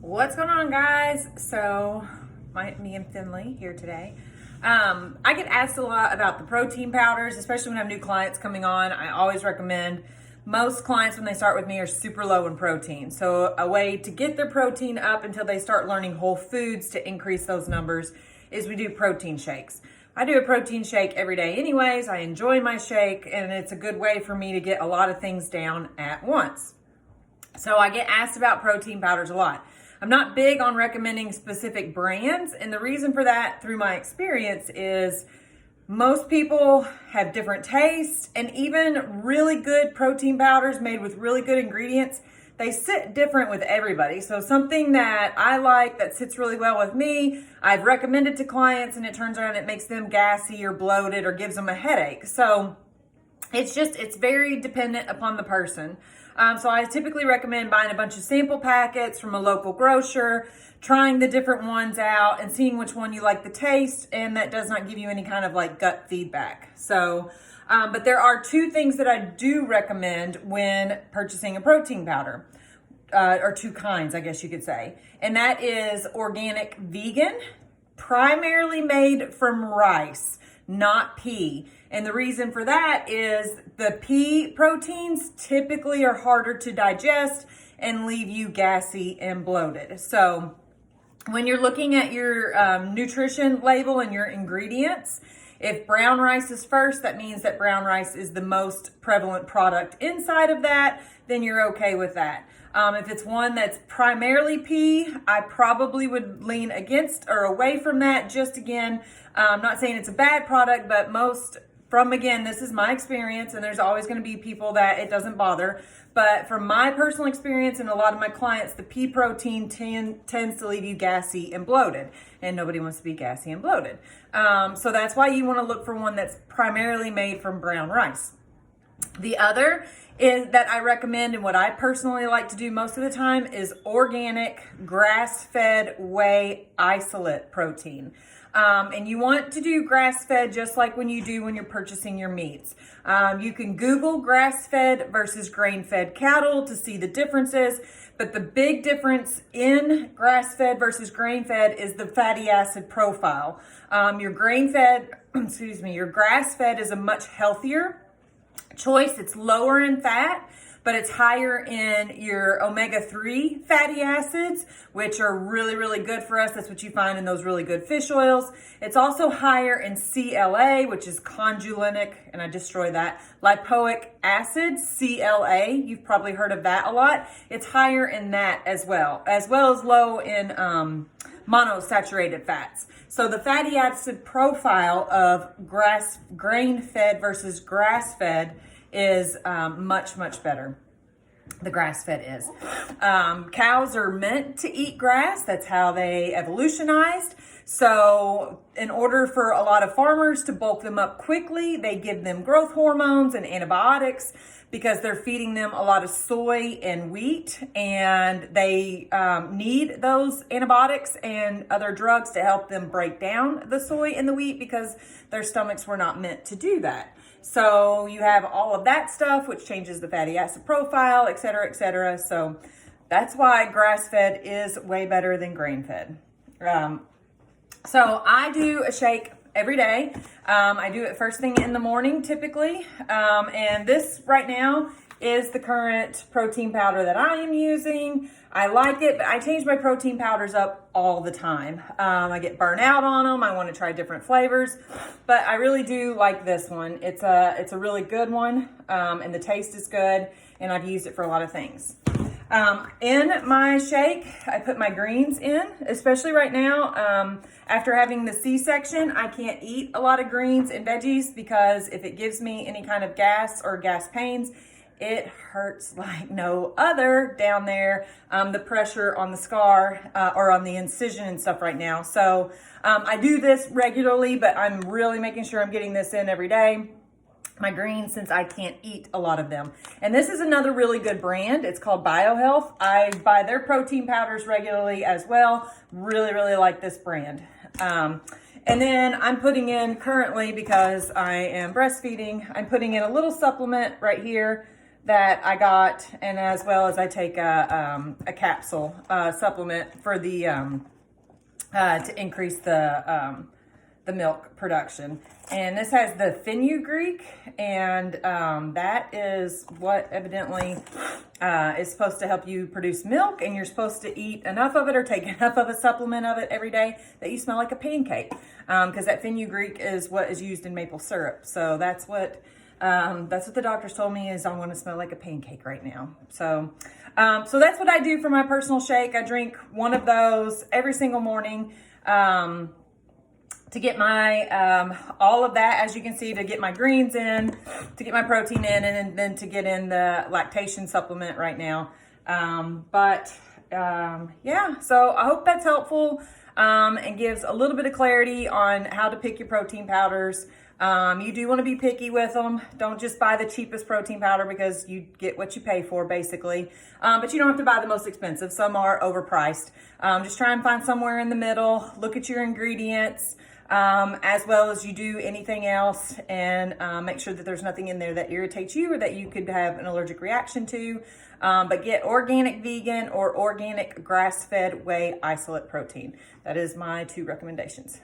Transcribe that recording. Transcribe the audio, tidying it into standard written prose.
What's going on, guys? So, me and Finley here today. I get asked a lot about the protein powders, especially when I have new clients coming on. I always recommend most clients when they start with me are super low in protein. So a way to get their protein up until they start learning whole foods to increase those numbers is we do protein shakes. I do a protein shake every day anyways. I enjoy my shake and it's a good way for me to get a lot of things down at once. So I get asked about protein powders a lot. I'm not big on recommending specific brands, and the reason for that, through my experience, is most people have different tastes, and even really good protein powders made with really good ingredients, they sit different with everybody. So something that I like that sits really well with me, I've recommended to clients, and it turns around it makes them gassy or bloated or gives them a headache. So it's very dependent upon the person. So I typically recommend buying a bunch of sample packets from a local grocer, trying the different ones out and seeing which one you like the taste and that does not give you any kind of like gut feedback. So, but there are two things that I do recommend when purchasing a protein powder, or two kinds, I guess you could say. And that is organic vegan, primarily made from rice, not pea. And the reason for that is the pea proteins typically are harder to digest and leave you gassy and bloated. So when you're looking at your nutrition label and your ingredients, if brown rice is first, that means that brown rice is the most prevalent product inside of that, then you're okay with that. If it's one that's primarily pea, I probably would lean against or away from that. Just again, I'm not saying it's a bad product, but again, this is my experience, and there's always going to be people that it doesn't bother. But from my personal experience and a lot of my clients, the pea protein tends to leave you gassy and bloated, and nobody wants to be gassy and bloated. So that's why you want to look for one that's primarily made from brown rice. The other is that I recommend, and what I personally like to do most of the time, is organic grass-fed whey isolate protein. And you want to do grass-fed just like when you're purchasing your meats. You can Google grass-fed versus grain-fed cattle to see the differences, but the big difference in grass-fed versus grain-fed is the fatty acid profile. Your grass-fed is a much healthier choice. It's lower in fat, but it's higher in your omega-3 fatty acids, which are really, really good for us. That's what you find in those really good fish oils. It's also higher in CLA, which is conjulic, and I destroy that, lipoic acid, CLA. You've probably heard of that a lot. It's higher in that as well as low in monosaturated fats. So the fatty acid profile of grain-fed versus grass-fed is much, much better. The grass-fed is. Cows are meant to eat grass. That's how they evolutionized. So in order for a lot of farmers to bulk them up quickly, they give them growth hormones and antibiotics because they're feeding them a lot of soy and wheat, and they need those antibiotics and other drugs to help them break down the soy and the wheat because their stomachs were not meant to do that. So you have all of that stuff, which changes the fatty acid profile, et cetera, et cetera. So that's why grass-fed is way better than grain-fed. So I do a shake every day. I do it first thing in the morning typically. And this right now is the current protein powder that I am using. I like it, but I change my protein powders up all the time. I get burnt out on them. I want to try different flavors, but I really do like this one. It's a really good one, and the taste is good, and I've used it for a lot of things. In my shake, I put my greens in, especially right now. After having the C-section, I can't eat a lot of greens and veggies because if it gives me any kind of gas or gas pains, it hurts like no other down there. The pressure on the scar or on the incision and stuff right now. So I do this regularly, but I'm really making sure I'm getting this in every day. My greens, since I can't eat a lot of them. And this is another really good brand. It's called BioHealth. I buy their protein powders regularly as well. Really, really like this brand. And then I'm putting in currently, because I am breastfeeding, I'm putting in a little supplement right here that I got, and as well as I take a capsule supplement for the to increase the milk production. And this has the fenugreek, and that is what evidently is supposed to help you produce milk, and you're supposed to eat enough of it or take enough of a supplement of it every day that you smell like a pancake, because that fenugreek is what is used in maple syrup. So that's what the doctors told me, is I'm going to smell like a pancake right now. So so that's what I do for my personal shake. I drink one of those every single morning to get my all of that, as you can see, to get my greens in, to get my protein in, and then to get in the lactation supplement right now. Yeah, so I hope that's helpful and gives a little bit of clarity on how to pick your protein powders. You do want to be picky with them. Don't just buy the cheapest protein powder, because you get what you pay for, basically. But you don't have to buy the most expensive. Some are overpriced. Just try and find somewhere in the middle. Look at your ingredients as well as you do anything else, and make sure that there's nothing in there that irritates you or that you could have an allergic reaction to. But get organic vegan or organic grass-fed whey isolate protein. That is my 2 recommendations.